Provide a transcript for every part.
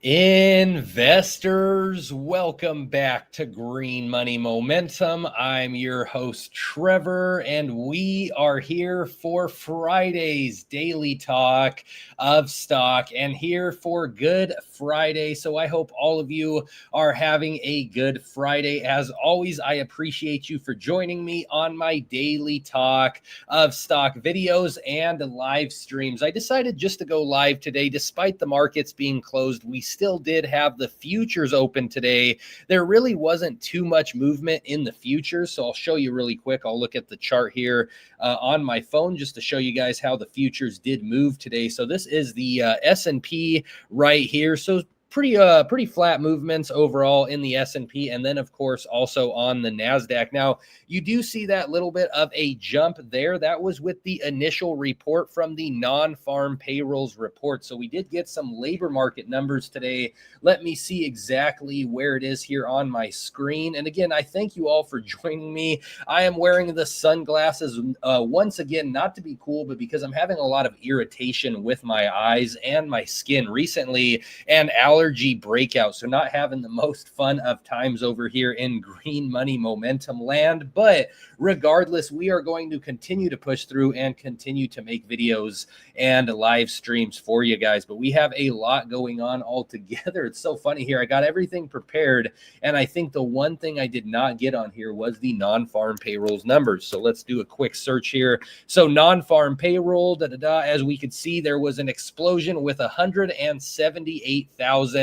Investors, welcome back to Green Money Momentum. I'm your host, Trevor, and we are here for Friday's daily talk of stock and here for Good Friday. So I hope all of you are having a good Friday. As always, I appreciate you for joining me on my daily talk of stock videos and live streams. I decided just to go live today, despite the markets being closed. We still did have the futures open today. There really wasn't too much movement in the futures, so I'll show you really quick. I'll look at the chart here on my phone just to show you guys how the futures did move today. So this is the S&P right here. So pretty flat movements overall in the S&P, and then of course also on the Nasdaq. Now you do see that little bit of a jump there. That was with the initial report from the non-farm payrolls report. So we did get some labor market numbers today. Let me see exactly where it is here on my screen. And again, I thank you all for joining me. I am wearing the sunglasses once again, not to be cool, but because I'm having a lot of irritation with my eyes and my skin recently, and allergy breakout. So not having the most fun of times over here in Green Money Momentum land. But regardless, we are going to continue to push through and continue to make videos and live streams for you guys. But we have a lot going on all together. It's so funny here. I got everything prepared, and I think the one thing I did not get on here was the non-farm payrolls numbers. So let's do a quick search here. So non-farm payroll, as we could see, there was an explosion with 178,000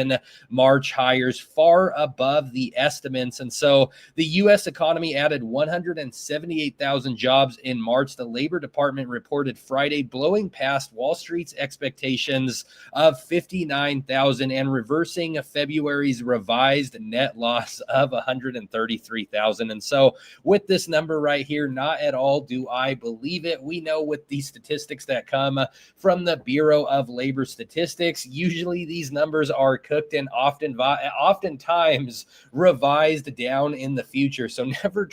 March hires, far above the estimates. And so the U.S. economy added 178,000 jobs in March. The Labor Department reported Friday, blowing past Wall Street's expectations of 59,000 and reversing February's revised net loss of 133,000. And so with this number right here, not at all do I believe it. We know with these statistics that come from the Bureau of Labor Statistics, usually these numbers are cooked and oftentimes revised down in the future. So never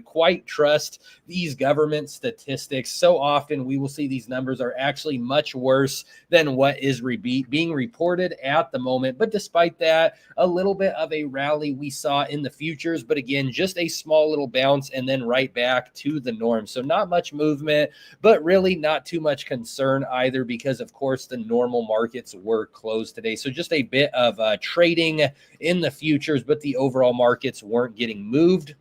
quite trust these government statistics. So often we will see these numbers are actually much worse than what is being reported at the moment. But despite that, a little bit of a rally we saw in the futures, but again, just a small little bounce and then right back to the norm. So not much movement, but really not too much concern either, because of course the normal markets were closed today. So just a bit of trading in the futures, but the overall markets weren't getting moved,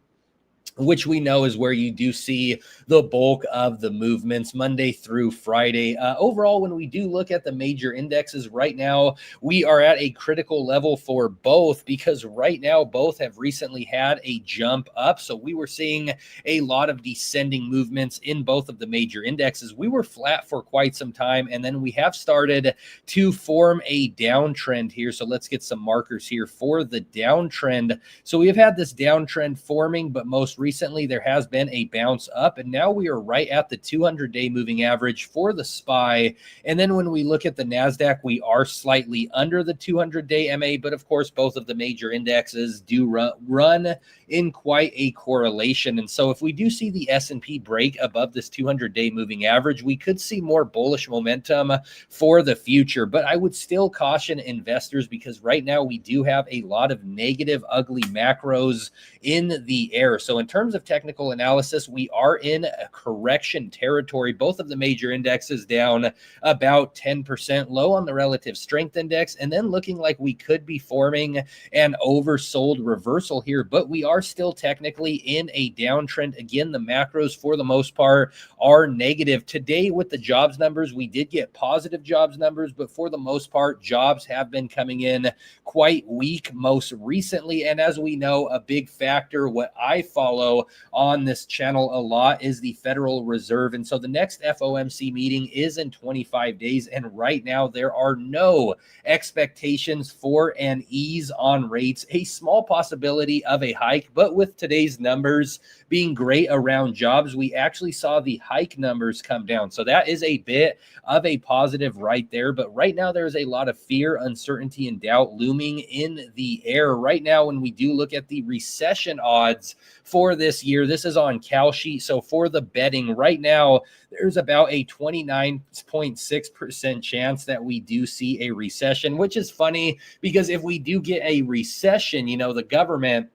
which we know is where you do see the bulk of the movements Monday through Friday. Overall, when we do look at the major indexes right now, we are at a critical level for both, because right now both have recently had a jump up. So we were seeing a lot of descending movements in both of the major indexes. We were flat for quite some time, and then we have started to form a downtrend here. So let's get some markers here for the downtrend. So we have had this downtrend forming, but most recently there has been a bounce up, and now we are right at the 200-day moving average for the SPY. And then when we look at the Nasdaq, we are slightly under the 200-day MA, but of course both of the major indexes do run in quite a correlation. And so if we do see the S&P break above this 200-day moving average, we could see more bullish momentum for the future. But I would still caution investors, because right now we do have a lot of negative, ugly macros in the air. So in terms of technical analysis, we are in a correction territory. Both of the major indexes down about 10%, low on the relative strength index, and then looking like we could be forming an oversold reversal here, but we are still technically in a downtrend. Again, the macros for the most part are negative. Today with the jobs numbers, we did get positive jobs numbers, but for the most part, jobs have been coming in quite weak most recently. And as we know, a big factor, what I follow on this channel a lot, is the Federal Reserve. And so the next FOMC meeting is in 25 days. And right now there are no expectations for an ease on rates, a small possibility of a hike. But with today's numbers being great around jobs, we actually saw the hike numbers come down. So that is a bit of a positive right there. But right now there's a lot of fear, uncertainty, and doubt looming in the air right now when we do look at the recession odds for this year, this is on Kalshi. So for the betting right now, there's about a 29.6% chance that we do see a recession, which is funny because if we do get a recession, the government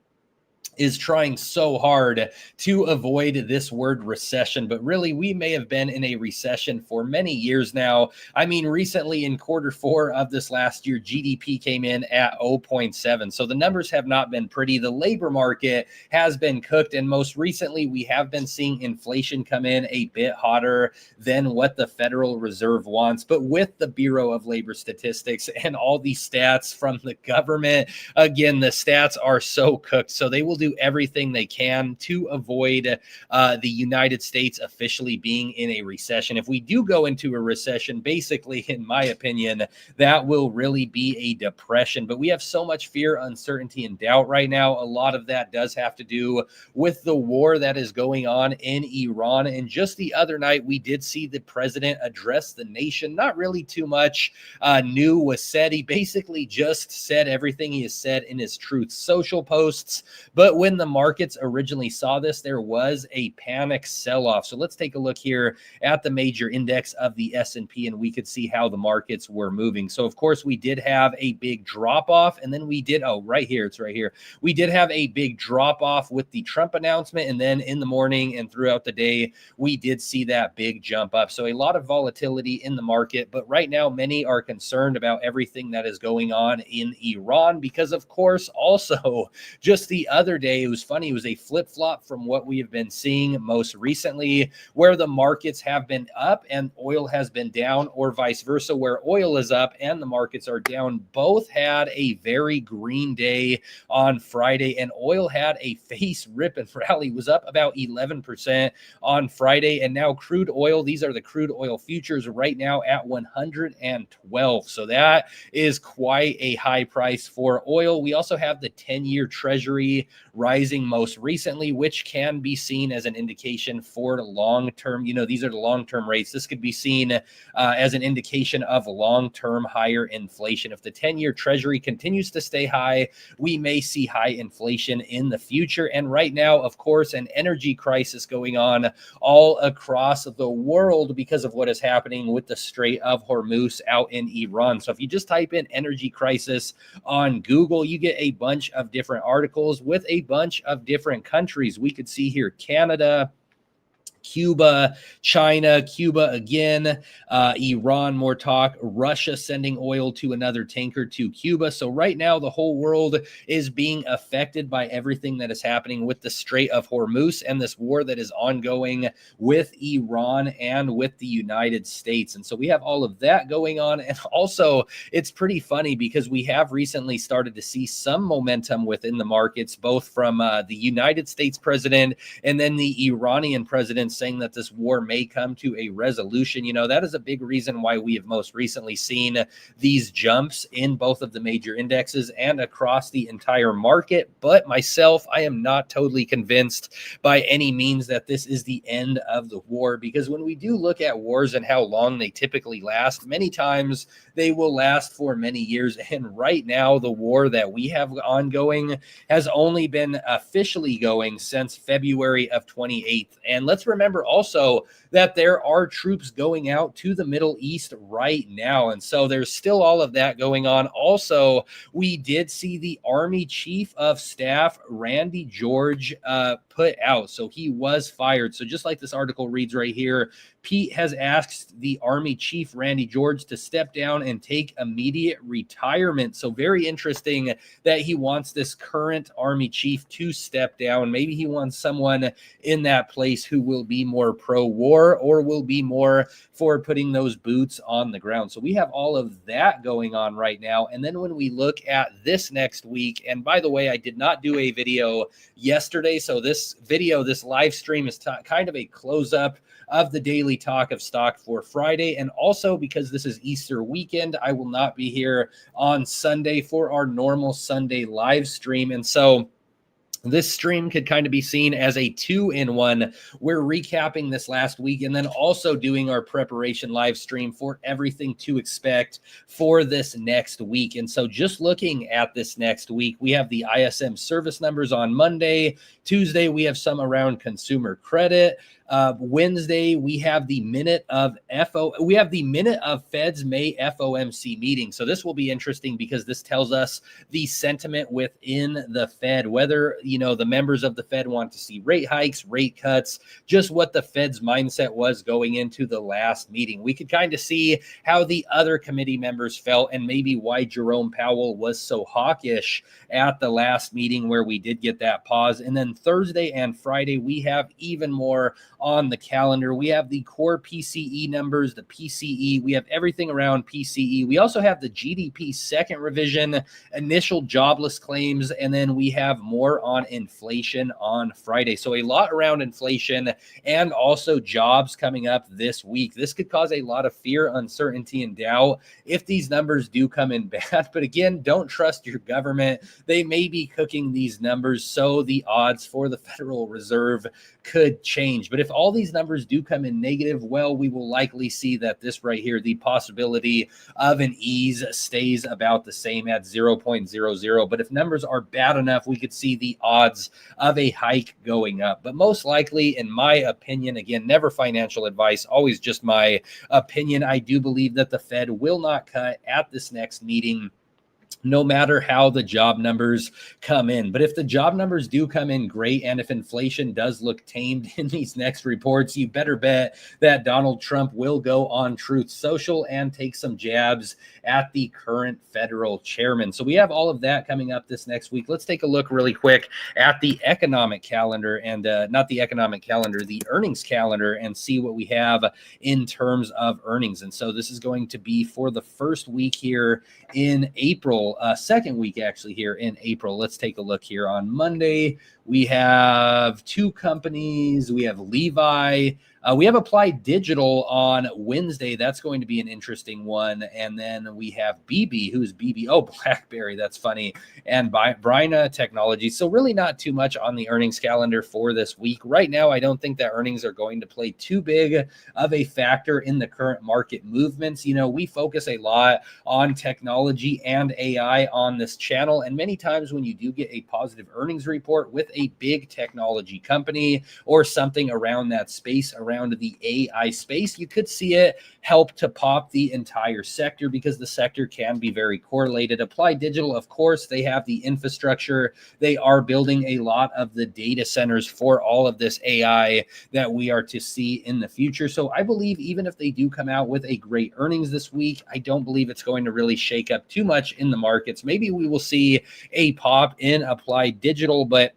is trying so hard to avoid this word recession, but really we may have been in a recession for many years now. I mean, recently in Q4 of this last year, GDP came in at 0.7. So the numbers have not been pretty. The labor market has been cooked. And most recently, we have been seeing inflation come in a bit hotter than what the Federal Reserve wants. But with the Bureau of Labor Statistics and all these stats from the government, again, the stats are so cooked. So they will do everything they can to avoid the United States officially being in a recession. If we do go into a recession, basically, in my opinion, that will really be a depression. But we have so much fear, uncertainty, and doubt right now. A lot of that does have to do with the war that is going on in Iran. And just the other night, we did see the president address the nation. Not really too much new was said. He basically just said everything he has said in his Truth Social posts. But when the markets originally saw this, there was a panic sell-off. So let's take a look here at the major index of the S&P, and we could see how the markets were moving. So of course, we did have a big drop-off, and then we did, right here, it's right here. We did have a big drop-off with the Trump announcement, and then in the morning and throughout the day, we did see that big jump up. So a lot of volatility in the market, but right now, many are concerned about everything that is going on in Iran because, of course, also just the other day, it was funny, it was a flip-flop from what we have been seeing most recently, where the markets have been up and oil has been down, or vice versa, where oil is up and the markets are down. Both had a very green day on Friday, and oil had a face rip and rally, was up about 11% on Friday. And now crude oil, these are the crude oil futures right now at 112. So that is quite a high price for oil. We also have the 10-year Treasury rising most recently, which can be seen as an indication for long-term, these are the long-term rates. This could be seen as an indication of long-term higher inflation. If the 10-year Treasury continues to stay high, we may see high inflation in the future. And right now, of course, an energy crisis going on all across the world because of what is happening with the Strait of Hormuz out in Iran. So if you just type in energy crisis on Google, you get a bunch of different articles with a bunch of different countries. We could see here Canada, Cuba, China, Cuba again, Iran, more talk, Russia sending oil to another tanker to Cuba. So right now, the whole world is being affected by everything that is happening with the Strait of Hormuz and this war that is ongoing with Iran and with the United States. And so we have all of that going on. And also, it's pretty funny because we have recently started to see some momentum within the markets, both from the United States president and then the Iranian president, saying that this war may come to a resolution. That is a big reason why we have most recently seen these jumps in both of the major indexes and across the entire market. But myself, I am not totally convinced by any means that this is the end of the war, because when we do look at wars and how long they typically last, many times they will last for many years. And right now, the war that we have ongoing has only been officially going since February of 28th. And let's remember also that there are troops going out to the Middle East right now. And so there's still all of that going on. Also, we did see the Army Chief of Staff, Randy George, put out. So he was fired. So just like this article reads right here, Pete has asked the Army Chief, Randy George, to step down and take immediate retirement. So very interesting that he wants this current Army Chief to step down. Maybe he wants someone in that place who will be more pro-war or will be more for putting those boots on the ground. So we have all of that going on right now. And then when we look at this next week, and by the way, I did not do a video yesterday. So this video, this live stream is kind of a close-up of the daily talk of stock for Friday. And also because this is Easter weekend, I will not be here on Sunday for our normal Sunday live stream. And so This stream could kind of be seen as a 2-in-1. We're recapping this last week and then also doing our preparation live stream for everything to expect for this next week. And so just looking at this next week, we have the ISM service numbers on Monday. Tuesday, we have some around consumer credit. Wednesday, we have the minute of Fed's May FOMC meeting. So this will be interesting because this tells us the sentiment within the Fed, whether, the members of the Fed want to see rate hikes, rate cuts, just what the Fed's mindset was going into the last meeting. We could kind of see how the other committee members felt and maybe why Jerome Powell was so hawkish at the last meeting where we did get that pause. And then Thursday and Friday, we have even more on the calendar. We have the core PCE numbers, the PCE. We have everything around PCE. We also have the GDP second revision, initial jobless claims, and then we have more on inflation on Friday. So a lot around inflation and also jobs coming up this week. This could cause a lot of fear, uncertainty, and doubt if these numbers do come in bad. But again, don't trust your government. They may be cooking these numbers, so the odds for the Federal Reserve could change. But if all these numbers do come in negative, well, we will likely see that this right here, the possibility of an ease stays about the same at 0.00. But if numbers are bad enough, we could see the odds of a hike going up. But most likely, in my opinion, again, never financial advice, always just my opinion, I do believe that the Fed will not cut at this next meeting, no matter how the job numbers come in. But if the job numbers do come in great, and if inflation does look tamed in these next reports, you better bet that Donald Trump will go on Truth Social and take some jabs at the current federal chairman. So we have all of that coming up this next week. Let's take a look really quick at the economic calendar and not the economic calendar, the earnings calendar, and see what we have in terms of earnings. And so this is going to be for the first week here in April. Second week actually here in April. Let's take a look here on Monday. We have two companies. We have Levi. We have Applied Digital on Wednesday. That's going to be an interesting one. And then we have BB. Who's BB? Oh, BlackBerry. That's funny. And Bryna Technology. So really not too much on the earnings calendar for this week. Right now, I don't think that earnings are going to play too big of a factor in the current market movements. We focus a lot on technology and AI on this channel. And many times when you do get a positive earnings report with a big technology company or something around that space, around the AI space, you could see it help to pop the entire sector because the sector can be very correlated. Applied Digital, of course, they have the infrastructure. They are building a lot of the data centers for all of this AI that we are to see in the future. So I believe even if they do come out with a great earnings this week, I don't believe it's going to really shake up too much in the markets. Maybe we will see a pop in Applied Digital, but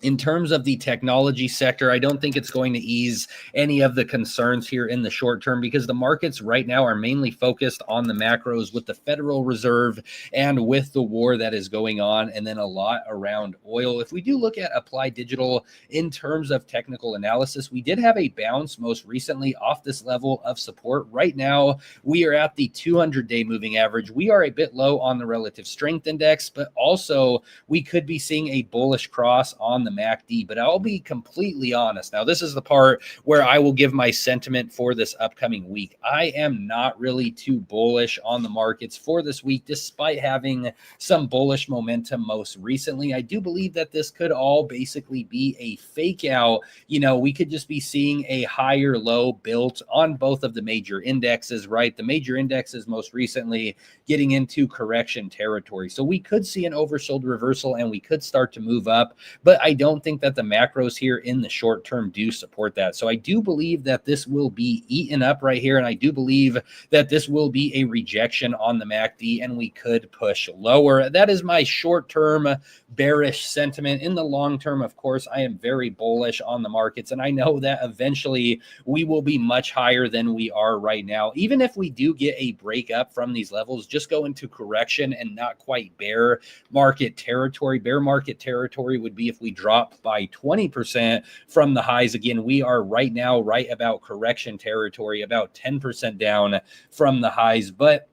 in terms of the technology sector, I don't think it's going to ease any of the concerns here in the short term because the markets right now are mainly focused on the macros with the Federal Reserve and with the war that is going on, and then a lot around oil. If we do look at Applied Digital in terms of technical analysis, we did have a bounce most recently off this level of support. Right now, we are at the 200-day moving average. We are a bit low on the relative strength index, but also we could be seeing a bullish cross on the MACD, but I'll be completely honest. Now, this is the part where I will give my sentiment for this upcoming week. I am not really too bullish on the markets for this week, despite having some bullish momentum most recently. I do believe that this could all basically be a fake out. We could just be seeing a higher low built on both of the major indexes, right? The major indexes most recently getting into correction territory. So we could see an oversold reversal and we could start to move up, but I don't think that the macros here in the short term do support that. So I do believe that this will be eaten up right here. And I do believe that this will be a rejection on the MACD and we could push lower. That is my short term bearish sentiment. In the long term, of course, I am very bullish on the markets. And I know that eventually we will be much higher than we are right now. Even if we do get a breakup from these levels, just go into correction and not quite bear market territory. Bear market territory would be if we drop by 20% from the highs. Again, we are right now right about correction territory, about 10% down from the highs. But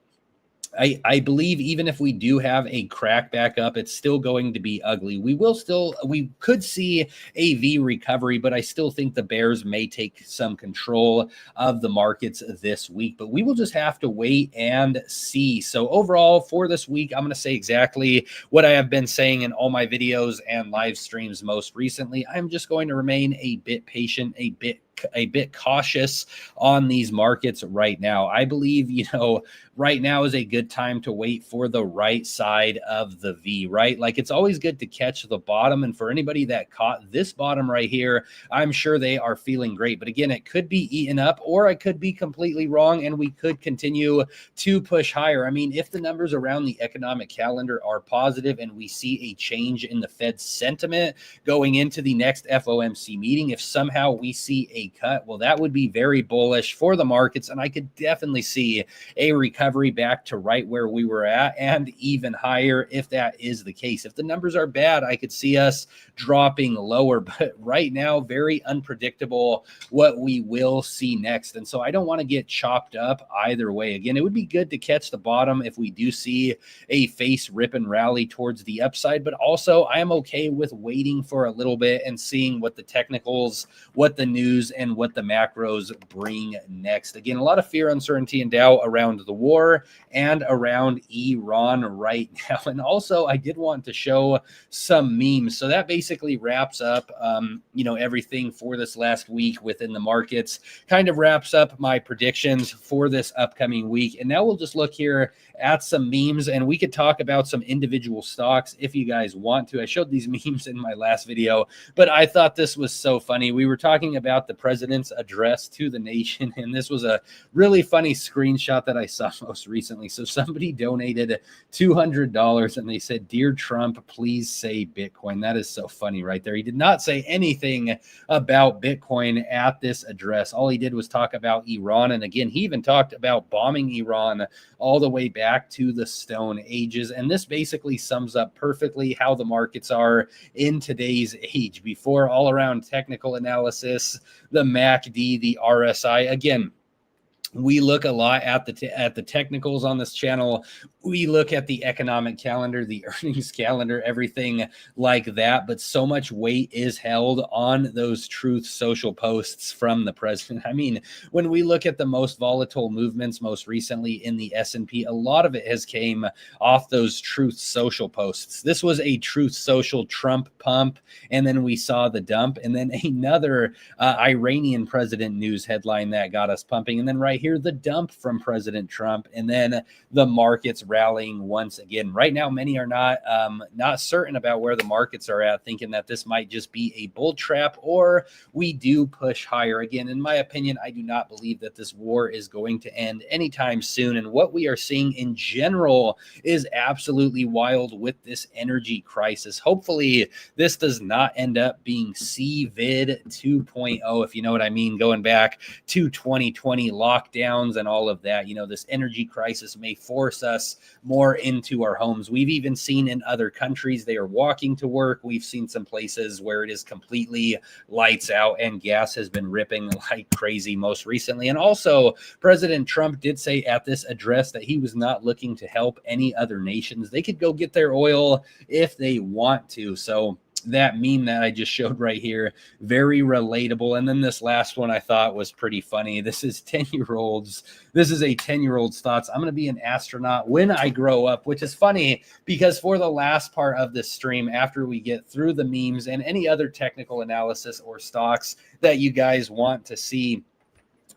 I believe even if we do have a crack back up, it's still going to be ugly. We could see a V recovery, but I still think the Bears may take some control of the markets this week, but we will just have to wait and see. So overall for this week, I'm going to say exactly what I have been saying in all my videos and live streams most recently. I'm just going to remain a bit patient, a bit cautious on these markets right now. I believe, right now is a good time to wait for the right side of the V, right? Like it's always good to catch the bottom. And for anybody that caught this bottom right here, I'm sure they are feeling great. But again, it could be eaten up or I could be completely wrong and we could continue to push higher. I mean, if the numbers around the economic calendar are positive and we see a change in the Fed's sentiment going into the next FOMC meeting, if somehow we see a cut, well, that would be very bullish for the markets. And I could definitely see a recovery back to right where we were at and even higher if that is the case. If the numbers are bad, I could see us dropping lower, but right now, very unpredictable what we will see next. And so I don't want to get chopped up either way. Again, it would be good to catch the bottom if we do see a face rip and rally towards the upside, but also I am okay with waiting for a little bit and seeing what the technicals, what the news, and what the macros bring next. Again, a lot of fear, uncertainty, and doubt around the war and around Iran right now. And also I did want to show some memes. So that basically wraps up, everything for this last week within the markets, kind of wraps up my predictions for this upcoming week. And now we'll just look here at some memes and we could talk about some individual stocks if you guys want to. I showed these memes in my last video, but I thought this was so funny. We were talking about the president's address to the nation, and this was a really funny screenshot that I saw most recently. So somebody donated $200 and they said, "Dear Trump, please say Bitcoin." That is so funny right there. He did not say anything about Bitcoin at this address. All he did was talk about Iran. And again, he even talked about bombing Iran all the way back to the Stone Ages. And this basically sums up perfectly how the markets are in today's age. Before all around technical analysis, the MACD, the RSI, again, we look a lot at the technicals on this channel. We look at the economic calendar, the earnings calendar, everything like that. But so much weight is held on those Truth Social posts from the president. I mean, when we look at the most volatile movements most recently in the S&P, a lot of it has came off those Truth Social posts. This was a Truth Social Trump pump, and then we saw the dump, and then another Iranian president news headline that got us pumping, and then right here, the dump from President Trump, and then the markets rallying once again. Right now, many are not certain about where the markets are at, thinking that this might just be a bull trap or we do push higher. Again, in my opinion, I do not believe that this war is going to end anytime soon. And what we are seeing in general is absolutely wild with this energy crisis. Hopefully, this does not end up being CVID 2.0, if you know what I mean, going back to 2020 lockdowns and all of that. This energy crisis may force us more into our homes. We've even seen in other countries, they are walking to work. We've seen some places where it is completely lights out and gas has been ripping like crazy most recently. And also, President Trump did say at this address that he was not looking to help any other nations. They could go get their oil if they want to. So that meme that I just showed right here, very relatable. And then this last one I thought was pretty funny. This is 10-year-olds. This is a 10-year-old's thoughts. I'm going to be an astronaut when I grow up, which is funny because for the last part of this stream, after we get through the memes and any other technical analysis or stocks that you guys want to see,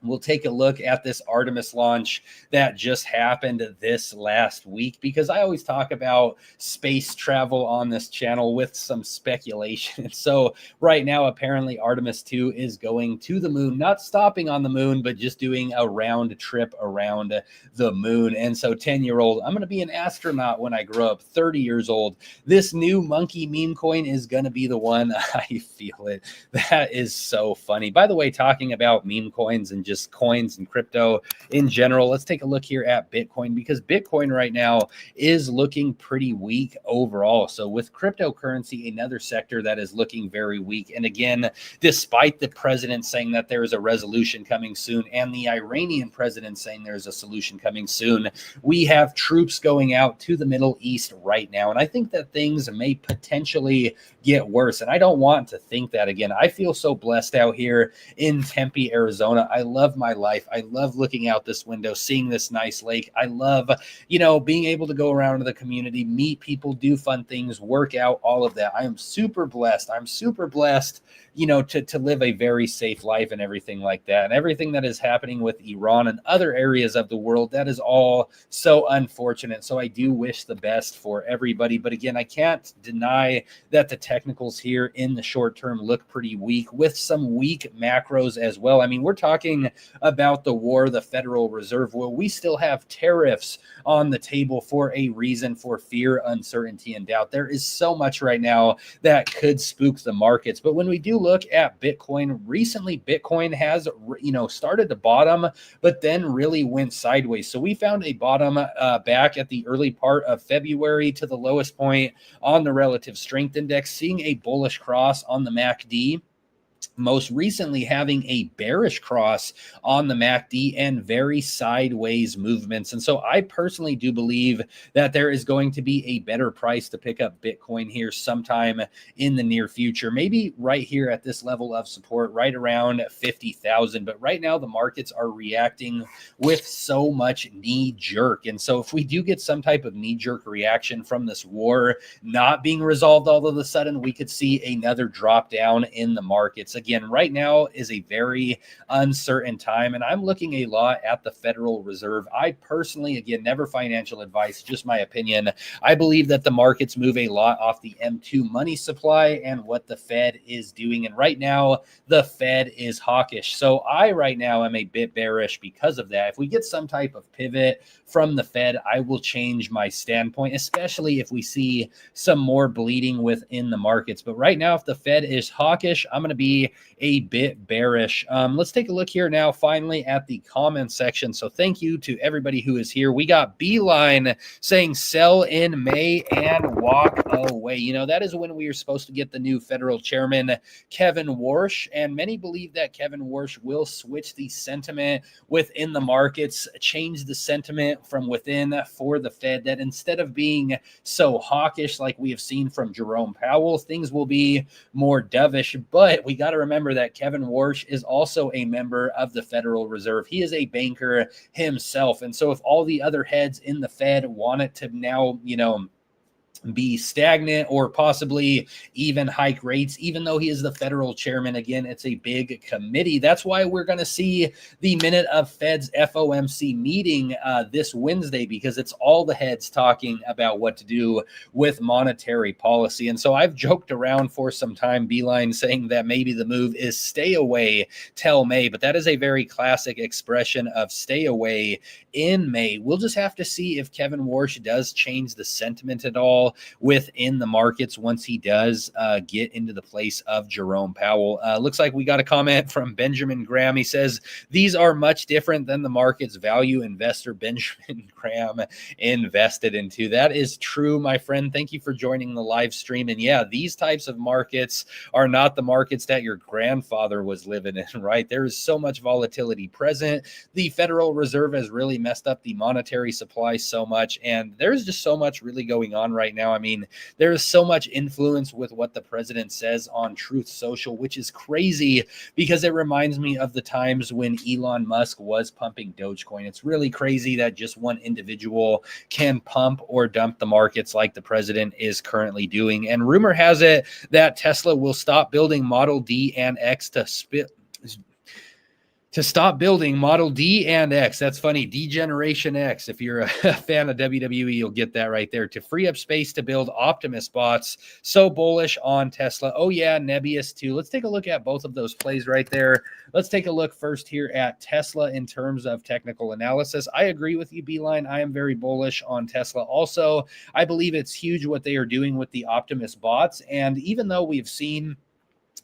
we'll take a look at this Artemis launch that just happened this last week, because I always talk about space travel on this channel with some speculation. So right now, apparently Artemis 2 is going to the moon, not stopping on the moon, but just doing a round trip around the moon. And so 10-year-old, I'm going to be an astronaut when I grow up. 30 years old. This new monkey meme coin is going to be the one. I feel it. That is so funny. By the way, talking about meme coins and just coins and crypto in general. Let's take a look here at Bitcoin, because Bitcoin right now is looking pretty weak overall. So with cryptocurrency, another sector that is looking very weak. And again, despite the president saying that there is a resolution coming soon and the Iranian president saying there's a solution coming soon, we have troops going out to the Middle East right now. And I think that things may potentially get worse. And I don't want to think that again. I feel so blessed out here in Tempe, Arizona. I love my life. I love looking out this window, seeing this nice lake. I love, being able to go around to the community, meet people, do fun things, work out, all of that. I am super blessed. I'm super blessed, to live a very safe life and everything like that. And everything that is happening with Iran and other areas of the world, that is all so unfortunate. So I do wish the best for everybody. But again, I can't deny that the technicals here in the short term look pretty weak, with some weak macros as well. I mean, we're talking about the war, the Federal Reserve. Well, we still have tariffs on the table for a reason, for fear, uncertainty, and doubt. There is so much right now that could spook the markets. But when we do look at Bitcoin, recently Bitcoin has, started to bottom, but then really went sideways. So we found a bottom back at the early part of February to the lowest point on the relative strength index, seeing a bullish cross on the MACD. Most recently having a bearish cross on the MACD and very sideways movements. And so I personally do believe that there is going to be a better price to pick up Bitcoin here sometime in the near future, maybe right here at this level of support, right around 50,000. But right now the markets are reacting with so much knee jerk. And so if we do get some type of knee jerk reaction from this war not being resolved all of a sudden, we could see another drop down in the markets. Again, right now is a very uncertain time, and I'm looking a lot at the Federal Reserve. I personally, again, never financial advice, just my opinion. I believe that the markets move a lot off the M2 money supply and what the Fed is doing. And right now, the Fed is hawkish. So I right now am a bit bearish because of that. If we get some type of pivot from the Fed, I will change my standpoint, especially if we see some more bleeding within the markets. But right now, if the Fed is hawkish, I'm going to be a bit bearish. Let's take a look here now finally at the comment section. So thank you to everybody who is here. We got Beeline saying sell in May and walk away. That is when we are supposed to get the new federal chairman, Kevin Warsh, and many believe that Kevin Warsh will switch the sentiment within the markets, change the sentiment from within for the Fed, that instead of being so hawkish like we have seen from Jerome Powell, things will be more dovish. But we got to remember that Kevin Warsh is also a member of the Federal Reserve. He is a banker himself. And so if all the other heads in the Fed want it to now, be stagnant or possibly even hike rates, even though he is the federal chairman. Again, it's a big committee. That's why we're going to see the minute of Fed's FOMC meeting this Wednesday, because it's all the heads talking about what to do with monetary policy. And so I've joked around for some time, Beeline, saying that maybe the move is stay away till May, but that is a very classic expression of stay away in May. We'll just have to see if Kevin Warsh does change the sentiment at all within the markets once he does get into the place of Jerome Powell. Looks like we got a comment from Benjamin Graham. He says, these are much different than the market's value investor Benjamin Graham invested into. That is true, my friend. Thank you for joining the live stream. And yeah, these types of markets are not the markets that your grandfather was living in, right? There is so much volatility present. The Federal Reserve has really messed up the monetary supply so much, and there's just so much really going on right now. I mean, there is so much influence with what the president says on Truth Social, which is crazy because it reminds me of the times when Elon Musk was pumping Dogecoin. It's really crazy that just one individual can pump or dump the markets like the president is currently doing. And rumor has it that Tesla will stop building Model D and X to stop building Model D and X. That's funny. D-Generation X. If you're a fan of WWE, you'll get that right there. To free up space to build Optimus bots. So bullish on Tesla. Oh, yeah, Nebius too. Let's take a look at both of those plays right there. Let's take a look first here at Tesla in terms of technical analysis. I agree with you, Beeline. I am very bullish on Tesla. Also, I believe it's huge what they are doing with the Optimus bots. And even though we've seen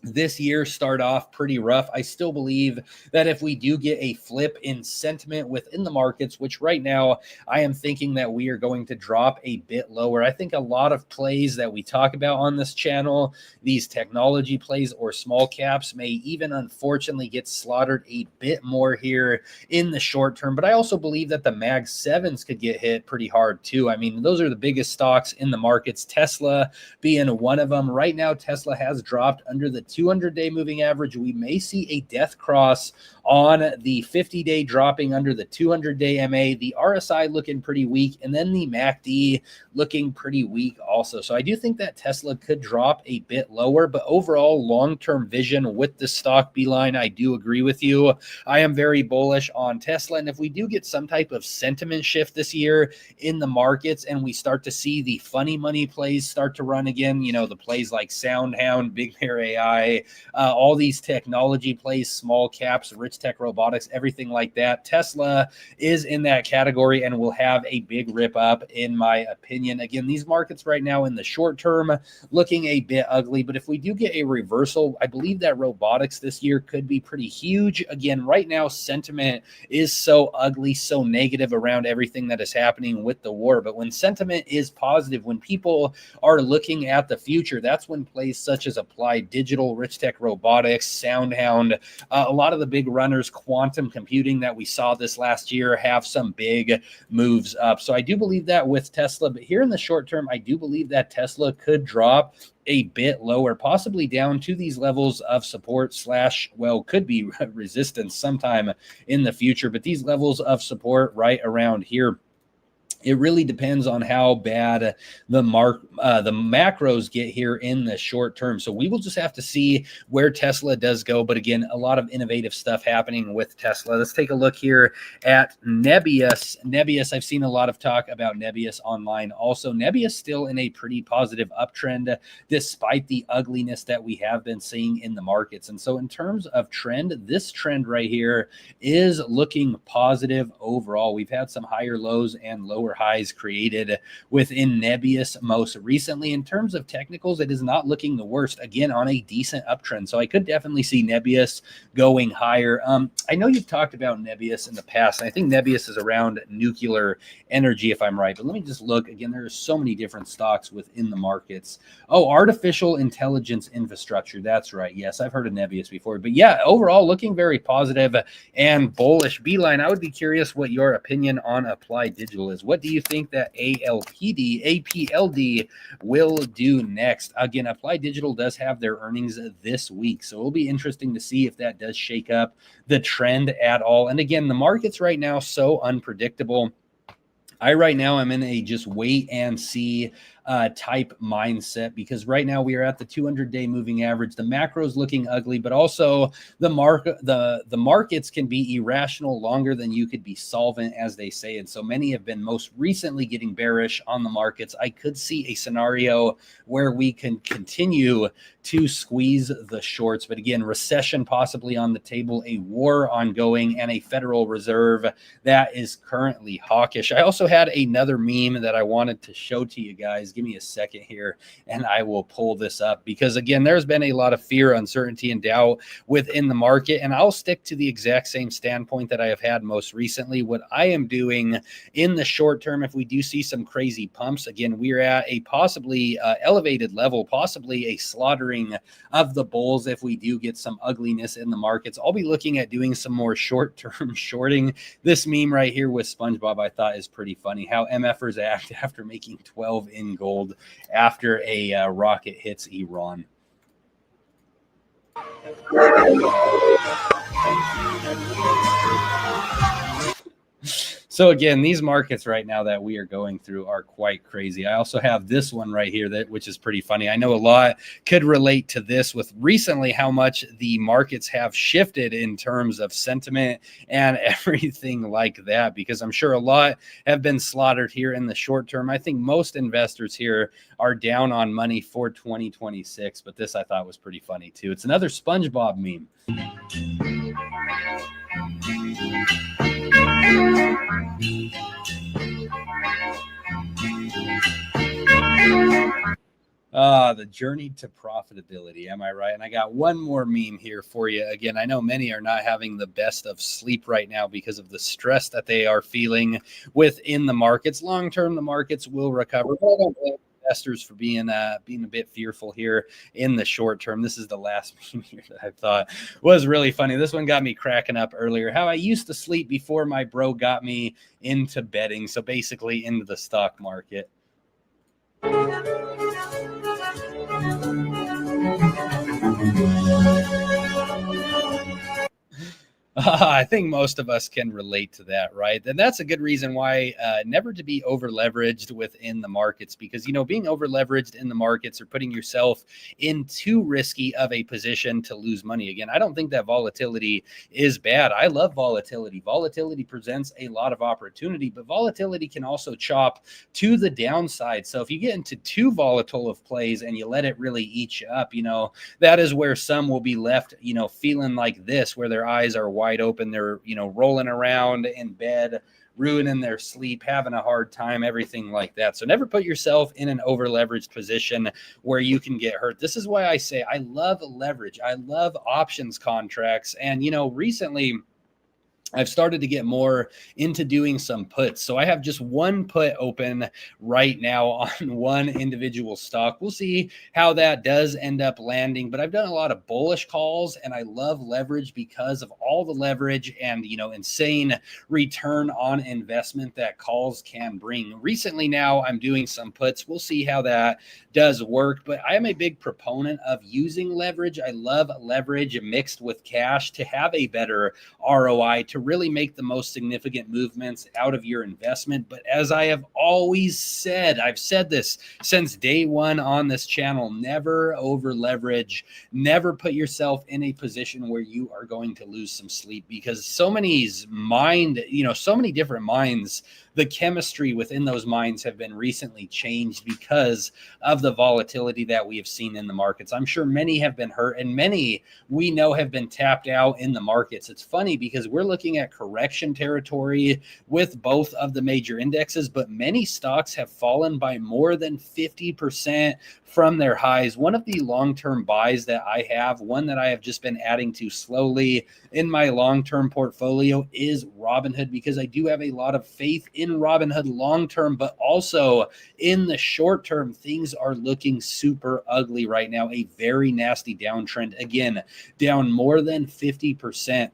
this year start off pretty rough. I still believe that if we do get a flip in sentiment within the markets, which right now I am thinking that we are going to drop a bit lower. I think a lot of plays that we talk about on this channel, these technology plays or small caps, may even unfortunately get slaughtered a bit more here in the short term. But I also believe that the Mag 7s could get hit pretty hard too. I mean, those are the biggest stocks in the markets, Tesla being one of them. Right now, Tesla has dropped under the 200-day moving average. We may see a death cross on the 50-day, dropping under the 200-day MA, the RSI looking pretty weak, and then the MACD looking pretty weak also. So I do think that Tesla could drop a bit lower, but overall long-term vision with the stock beeline, I do agree with you. I am very bullish on Tesla, and if we do get some type of sentiment shift this year in the markets and we start to see the funny money plays start to run again, you know, the plays like SoundHound, Big Bear AI, all these technology plays, small caps, rich tech robotics, everything like that, Tesla is in that category and will have a big rip up in my opinion. Again, these markets right now in the short term looking a bit ugly, but if we do get a reversal, I believe that robotics this year could be pretty huge. Again, right now sentiment is so ugly, so negative around everything that is happening with the war, but when sentiment is positive, when people are looking at the future, that's when plays such as Applied Digital, Rich Tech Robotics, SoundHound, a lot of the big runners, quantum computing that we saw this last year, have some big moves up. So I do believe that with Tesla, but here in the short term, I do believe that Tesla could drop a bit lower, possibly down to these levels of support slash, well, could be resistance sometime in the future, but these levels of support right around here. It really depends on how bad the macros get here in the short term. So we will just have to see where Tesla does go. But again, a lot of innovative stuff happening with Tesla. Let's take a look here at Nebius. Nebius, I've seen a lot of talk about Nebius online. Also, Nebius still in a pretty positive uptrend despite the ugliness that we have been seeing in the markets. And so in terms of trend, this trend right here is looking positive overall. We've had some higher lows and lower highs created within Nebius most recently. In terms of technicals, it is not looking the worst, again, on a decent uptrend. So I could definitely see Nebius going higher. I know you've talked about Nebius in the past, and I think Nebius is around nuclear energy, if I'm right. But let me just look. Again, there are so many different stocks within the markets. Oh, artificial intelligence infrastructure. That's right. Yes, I've heard of Nebius before. But yeah, overall, looking very positive and bullish. Beeline, I would be curious what your opinion on Applied Digital is. What do you think that APLD will do next? Again, Applied Digital does have their earnings this week, so it'll be interesting to see if that does shake up the trend at all. And again, the market's right now so unpredictable. I right now I'm in a just wait and see type mindset, because right now we are at the 200-day moving average. The macro's looking ugly, but also the markets can be irrational longer than you could be solvent, as they say. And so many have been most recently getting bearish on the markets. I could see a scenario where we can continue to squeeze the shorts. But again, recession possibly on the table, a war ongoing, and a Federal Reserve that is currently hawkish. I also had another meme that I wanted to show to you guys. Give me a second here and I will pull this up, because again, there's been a lot of fear, uncertainty, and doubt within the market. And I'll stick to the exact same standpoint that I have had most recently. What I am doing in the short term, if we do see some crazy pumps, again, we're at a possibly elevated level, possibly a slaughtering of the bulls. If we do get some ugliness in the markets, I'll be looking at doing some more short-term shorting. This meme right here with SpongeBob I thought is pretty funny, how MFers act after making 12 in gold after a rocket hits Iran. So again, these markets right now that we are going through are quite crazy. I also have this one right here, which is pretty funny. I know a lot could relate to this with recently how much the markets have shifted in terms of sentiment and everything like that, because I'm sure a lot have been slaughtered here in the short term. I think most investors here are down on money for 2026, but this I thought was pretty funny too. It's another SpongeBob meme. The journey to profitability. Am I right? And I got one more meme here for you. Again, I know many are not having the best of sleep right now because of the stress that they are feeling within the markets. Long term, the markets will recover. But I don't blame investors for being a bit fearful here in the short term. This is the last meme here that I thought was really funny. This one got me cracking up earlier. How I used to sleep before my bro got me into betting. So basically into the stock market. I think most of us can relate to that, right? And that's a good reason why never to be over leveraged within the markets, because, being over leveraged in the markets or putting yourself in too risky of a position to lose money. Again, I don't think that volatility is bad. I love volatility. Volatility presents a lot of opportunity, but volatility can also chop to the downside. So if you get into too volatile of plays and you let it really eat you up, that is where some will be left, feeling like this, where their eyes are wide open. They're, rolling around in bed, ruining their sleep, having a hard time, everything like that. So never put yourself in an over leveraged position where you can get hurt. This is why I say I love leverage. I love options contracts. And, recently I've started to get more into doing some puts. So I have just one put open right now on one individual stock. We'll see how that does end up landing, but I've done a lot of bullish calls and I love leverage because of all the leverage and, insane return on investment that calls can bring. Recently now I'm doing some puts. We'll see how that does work, but I am a big proponent of using leverage. I love leverage mixed with cash to have a better ROI, to really make the most significant movements out of your investment. But as I have always said, I've said this since day one on this channel, never over leverage, never put yourself in a position where you are going to lose some sleep, because so many different minds, the chemistry within those minds have been recently changed because of the volatility that we have seen in the markets. I'm sure many have been hurt and many we know have been tapped out in the markets. It's funny because we're looking at correction territory with both of the major indexes, but many stocks have fallen by more than 50% from their highs. One of the long-term buys that I have, one that I have just been adding to slowly in my long-term portfolio, is Robinhood, because I do have a lot of faith in Robinhood long-term, but also in the short term, things are looking super ugly right now. A very nasty downtrend. Again, down more than 50%.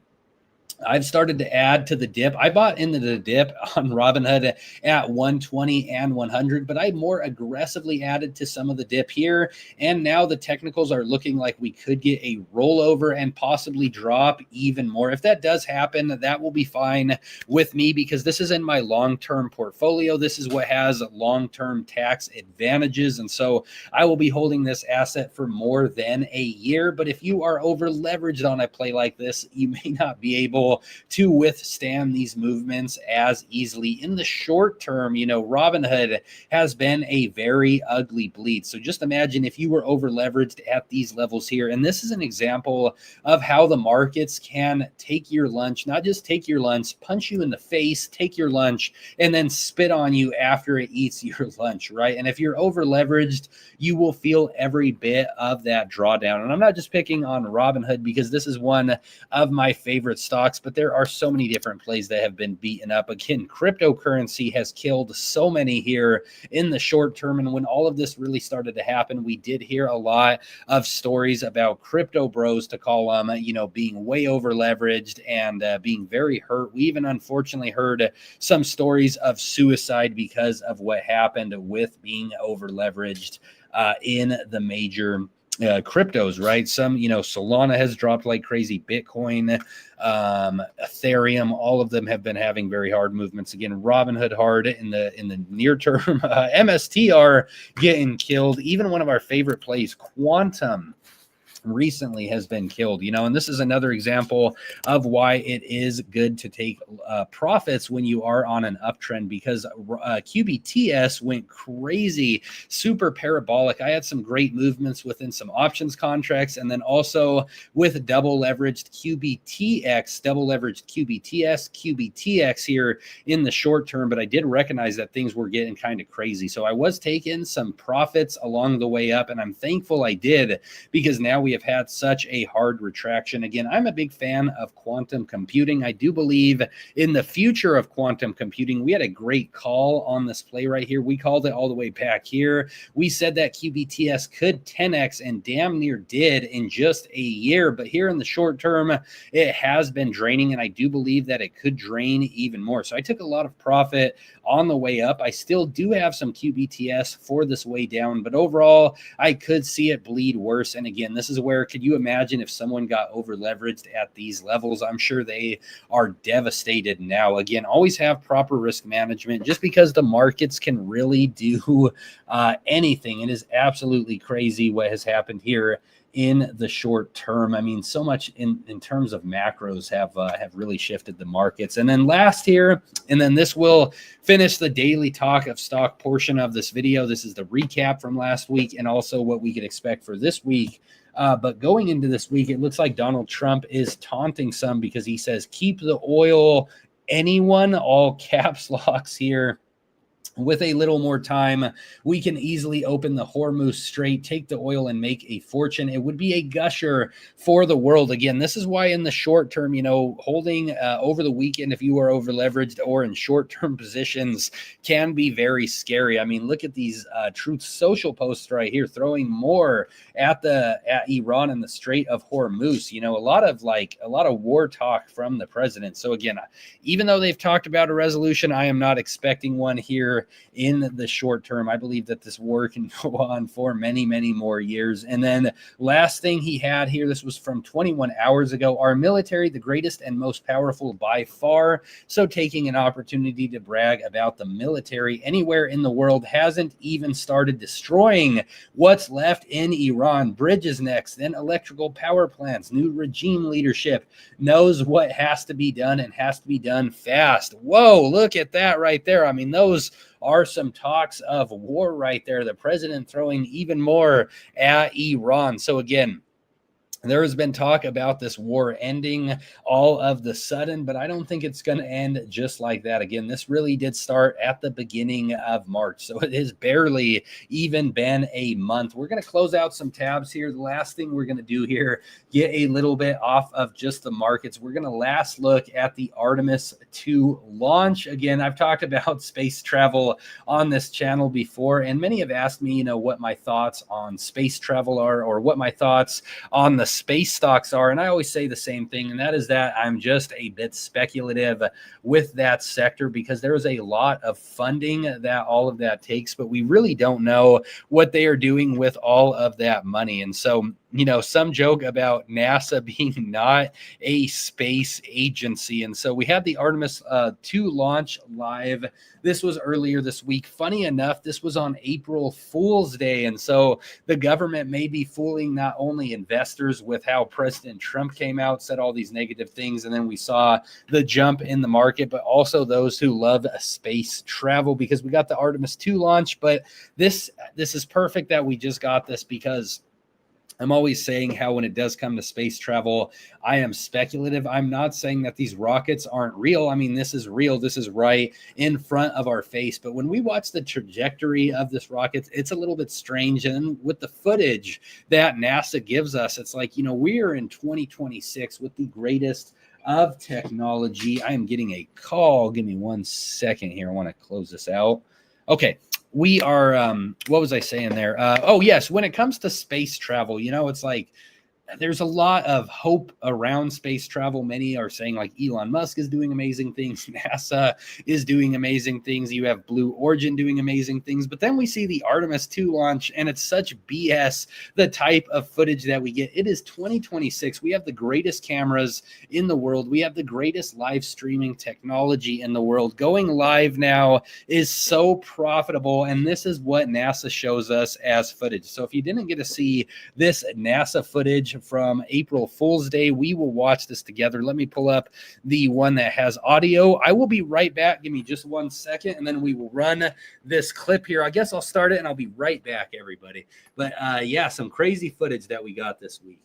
I've started to add to the dip. I bought into the dip on Robinhood at 120 and 100, but I more aggressively added to some of the dip here. And now the technicals are looking like we could get a rollover and possibly drop even more. If that does happen, that will be fine with me, because this is in my long-term portfolio. This is what has long-term tax advantages. And so I will be holding this asset for more than a year. But if you are over leveraged on a play like this, you may not be able to withstand these movements as easily. In the short term, Robinhood has been a very ugly bleed. So just imagine if you were over leveraged at these levels here. And this is an example of how the markets can take your lunch, not just take your lunch, punch you in the face, take your lunch, and then spit on you after it eats your lunch, right? And if you're over leveraged, you will feel every bit of that drawdown. And I'm not just picking on Robinhood because this is one of my favorite stocks, but there are so many different plays that have been beaten up. Again, cryptocurrency has killed so many here in the short term. And when all of this really started to happen, we did hear a lot of stories about crypto bros, to call them, being way over leveraged and being very hurt. We even unfortunately heard some stories of suicide because of what happened with being over leveraged in the major cryptos, right? Some, Solana has dropped like crazy. Bitcoin, Ethereum, all of them have been having very hard movements. Again, Robinhood hard in the near term. MSTR getting killed. Even one of our favorite plays, Quantum, recently has been killed, and this is another example of why it is good to take profits when you are on an uptrend, because QBTS went crazy, super parabolic. I had some great movements within some options contracts, and then also with double leveraged QBTX, double leveraged QBTX here in the short term, but I did recognize that things were getting kind of crazy. So I was taking some profits along the way up, and I'm thankful I did, because now we have had such a hard retraction. Again, I'm a big fan of quantum computing. I do believe in the future of quantum computing. We had a great call on this play right here. We called it all the way back here. We said that QBTS could 10x, and damn near did in just a year. But here in the short term, it has been draining, and I do believe that it could drain even more. So I took a lot of profit on the way up. I still do have some QBTS for this way down, but overall, I could see it bleed worse. And again, this is where, could you imagine if someone got over leveraged at these levels? I'm sure they are devastated now. Again, always have proper risk management, just because the markets can really do anything. It is absolutely crazy what has happened here in the short term. I mean, so much in terms of macros have really shifted the markets. And then last here, and then this will finish the daily talk of stock portion of this video. This is the recap from last week and also what we can expect for this week. But going into this week, it looks like Donald Trump is taunting some, because he says, keep the oil, anyone, all caps locks here. With a little more time, we can easily open the Hormuz Strait, take the oil, and make a fortune. It would be a gusher for the world. Again, this is why in the short term, holding over the weekend, if you are over leveraged or in short-term positions, can be very scary. I mean, look at these Truth Social posts right here, throwing more at Iran and the Strait of Hormuz. A lot of war talk from the president. So again, even though they've talked about a resolution, I am not expecting one here in the short term. I believe that this war can go on for many, many more years. And then last thing he had here, this was from 21 hours ago. Our military, the greatest and most powerful by far. So taking an opportunity to brag about the military anywhere in the world, hasn't even started destroying what's left in Iran. Bridges next, then electrical power plants. New regime leadership knows what has to be done, and has to be done fast. Whoa, look at that right there. I mean, those are some talks of war right there. The president throwing even more at Iran. So again, there has been talk about this war ending all of the sudden, but I don't think it's going to end just like that. Again, this really did start at the beginning of March, so it has barely even been a month. We're going to close out some tabs here. The last thing we're going to do here, get a little bit off of just the markets. We're going to last look at the Artemis 2 launch. Again, I've talked about space travel on this channel before, and many have asked me, what my thoughts on space travel are, or what my thoughts on the space stocks are. And I always say the same thing, and that is that I'm just a bit speculative with that sector, because there is a lot of funding that all of that takes, but we really don't know what they are doing with all of that money. And so, some joke about NASA being not a space agency. And so we had the Artemis 2 launch live. This was earlier this week. Funny enough, this was on April Fool's Day. And so the government may be fooling not only investors with how President Trump came out, said all these negative things, and then we saw the jump in the market, but also those who love space travel, because we got the Artemis 2 launch. But this is perfect that we just got this, because I'm always saying how when it does come to space travel, I am speculative. I'm not saying that these rockets aren't real. I mean, this is real. This is right in front of our face. But when we watch the trajectory of this rocket, it's a little bit strange. And with the footage that NASA gives us, it's like, we are in 2026 with the greatest of technology. I am getting a call. Give me 1 second here. I want to close this out. Okay. We are, what was I saying there? Oh, yes. When it comes to space travel, it's like there's a lot of hope around space travel. Many are saying like Elon Musk is doing amazing things. NASA is doing amazing things. You have Blue Origin doing amazing things. But then we see the Artemis 2 launch, and it's such BS, the type of footage that we get. It is 2026. We have the greatest cameras in the world. We have the greatest live streaming technology in the world. Going live now is so profitable. And this is what NASA shows us as footage. So if you didn't get to see this NASA footage footage from April Fool's Day. We will watch this together. Let me pull up the one that has audio. I will be right back. Give me just 1 second, and then we will run this clip here. I guess I'll start it, and I'll be right back, everybody. But yeah, some crazy footage that we got this week.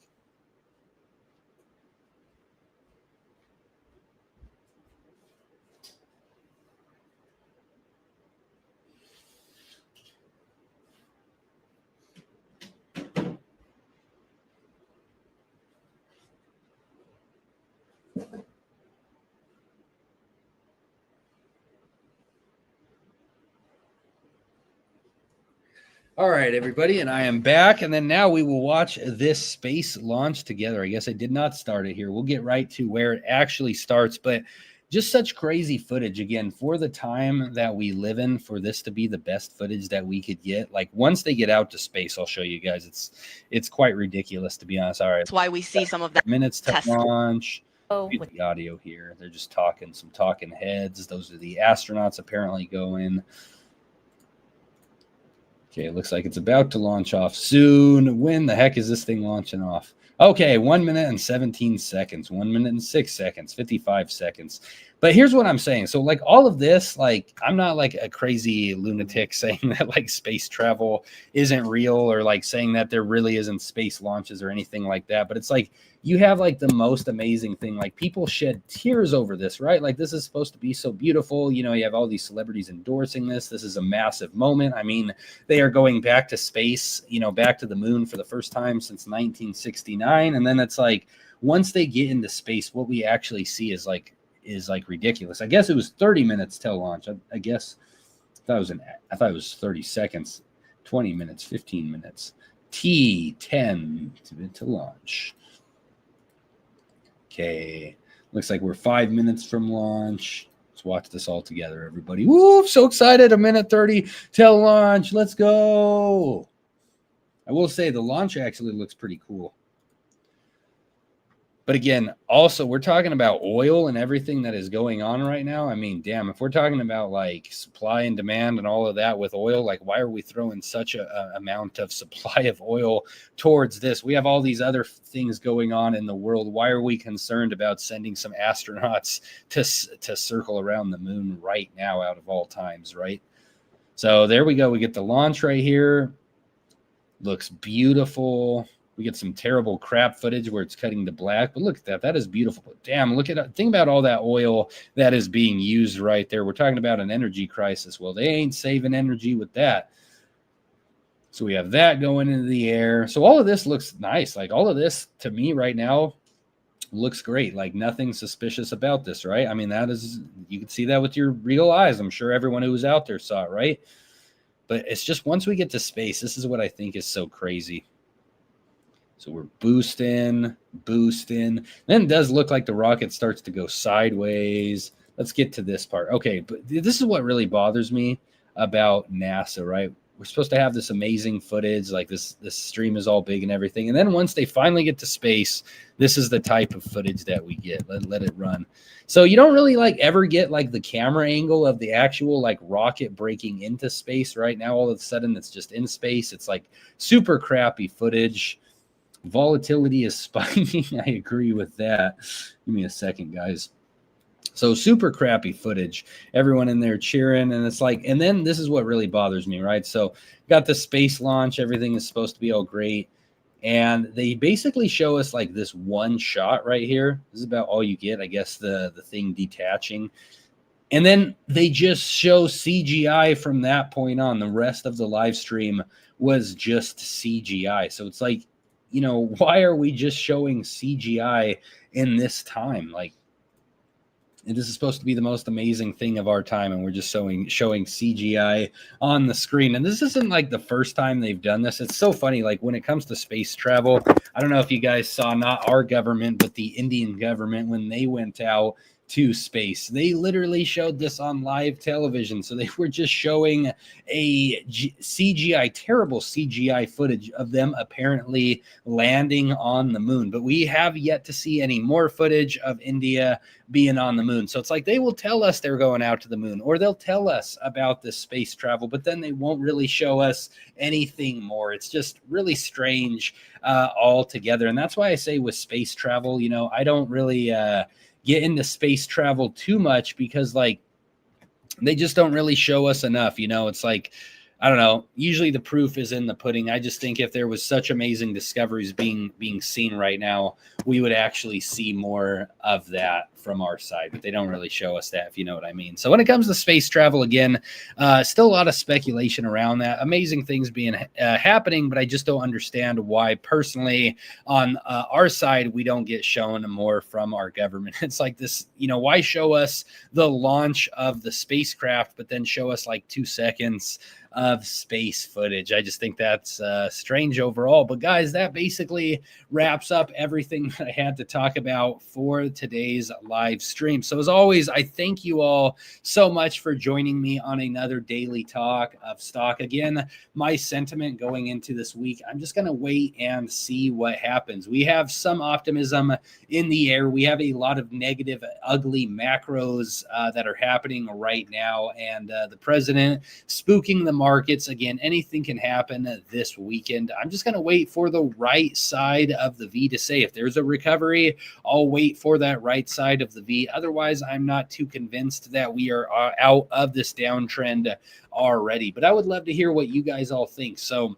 All right, everybody, and I am back, and then now we will watch this space launch together. I guess I did not start it here. We'll get right to where it actually starts, but just such crazy footage, again, for the time that we live in, for this to be the best footage that we could get. Like, once they get out to space, I'll show you guys. It's quite ridiculous, to be honest. All right. That's why we see some of that. Minutes to launch. With the audio here. They're just talking, some talking heads. Those are the astronauts apparently going. Okay, it looks like it's about to launch off soon. When the heck is this thing launching off? Okay, 1 minute and 17 seconds, 1 minute and 6 seconds, 55 seconds. But here's what I'm saying. So like all of this, like I'm not like a crazy lunatic saying that like space travel isn't real or like saying that there really isn't space launches or anything like that. But it's like you have like the most amazing thing. Like people shed tears over this, right? Like this is supposed to be so beautiful. You know, you have all these celebrities endorsing this. This is a massive moment. I mean, they are going back to space, you know, back to the moon for the first time since 1969. And then it's like once they get into space, what we actually see is like ridiculous. I guess it was 30 minutes till launch. I guess I thought it was 30 seconds, 20 minutes, 15 minutes. T10 to launch. Okay. Looks like we're 5 minutes from launch. Let's watch this all together, everybody. Woo, so excited. 1:30 till launch. Let's go. I will say the launch actually looks pretty cool. But again, also, we're talking about oil and everything that is going on right now. I mean, damn, if we're talking about like supply and demand and all of that with oil, like why are we throwing such a amount of supply of oil towards this? We have all these other things going on in the world. Why are we concerned about sending some astronauts to circle around the moon right now out of all times, right? So there we go. We get the launch right here. Looks beautiful. We get some terrible crap footage where it's cutting to black, but look at that. That is beautiful. But damn, think about all that oil that is being used right there. We're talking about an energy crisis. Well, they ain't saving energy with that. So we have that going into the air. So all of this looks nice. Like all of this to me right now looks great. Like nothing suspicious about this, right? I mean, you can see that with your real eyes. I'm sure everyone who was out there saw it, right? But it's just once we get to space, this is what I think is so crazy. So we're boosting. Then it does look like the rocket starts to go sideways. Let's get to this part. Okay, but this is what really bothers me about NASA, right? We're supposed to have this amazing footage, like this stream is all big and everything. And then once they finally get to space, this is the type of footage that we get. Let it run. So you don't really like ever get like the camera angle of the actual like rocket breaking into space right now. All of a sudden it's just in space. It's like super crappy footage. Volatility is spiking. I agree with that. Give me a second, guys. So super crappy footage. Everyone in there cheering, and it's like, and then this is what really bothers me, right? So got the space launch. Everything is supposed to be all great. And they basically show us like this one shot right here. This is about all you get, I guess, the thing detaching. And then they just show CGI from that point on. The rest of the live stream was just CGI. So it's like, you know, why are we just showing CGI in this time? Like, this is supposed to be the most amazing thing of our time, and we're just showing CGI on the screen. And this isn't like the first time they've done this. It's so funny. Like when it comes to space travel, I don't know if you guys saw, not our government, but the Indian government, when they went out to space. They literally showed this on live television. So they were just showing a CGI, terrible CGI footage of them apparently landing on the moon. But we have yet to see any more footage of India being on the moon. So it's like they will tell us they're going out to the moon, or they'll tell us about this space travel, but then they won't really show us anything more. It's just really strange altogether. And that's why I say with space travel, you know, I don't really get into space travel too much, because like they just don't really show us enough. You know, it's like, I don't know, usually the proof is in the pudding. I just think if there was such amazing discoveries being seen right now, we would actually see more of that from our side, but they don't really show us that, if you know what I mean. So when it comes to space travel, again, still a lot of speculation around that. Amazing things being happening, but I just don't understand why personally on our side, we don't get shown more from our government. It's like this, you know, why show us the launch of the spacecraft, but then show us like 2 seconds of space footage? I just think that's strange overall. But guys, that basically wraps up everything that I had to talk about for today's live stream. So as always, I thank you all so much for joining me on another daily talk of stock. Again, my sentiment going into this week, I'm just going to wait and see what happens. We have some optimism in the air. We have a lot of negative, ugly macros that are happening right now, and the president spooking the markets. Again, anything can happen this weekend. I'm just going to wait for the right side of the V to say if there's a recovery. I'll wait for that right side of the V. Otherwise, I'm not too convinced that we are out of this downtrend already. But I would love to hear what you guys all think. So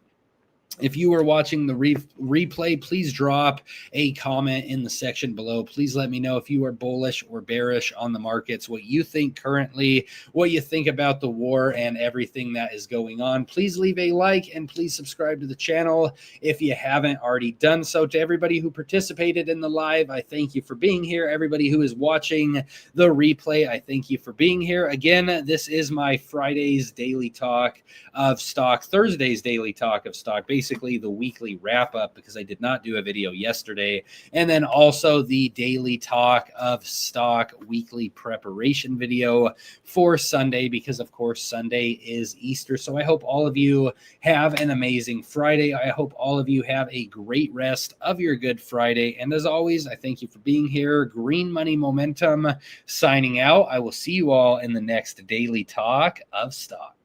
if you are watching the replay, please drop a comment in the section below. Please let me know if you are bullish or bearish on the markets, what you think currently, what you think about the war and everything that is going on. Please leave a like and please subscribe to the channel if you haven't already done so. To everybody who participated in the live, I thank you for being here. Everybody who is watching the replay, I thank you for being here. Again, this is my Friday's daily talk of stock, Thursday's daily talk of stock, basically the weekly wrap up, because I did not do a video yesterday, and then also the daily talk of stock weekly preparation video for Sunday, because of course Sunday is Easter. So I hope all of you have an amazing Friday. I hope all of you have a great rest of your Good Friday, and as always, I thank you for being here. Green Money Momentum signing out. I will see you all in the next daily talk of stock.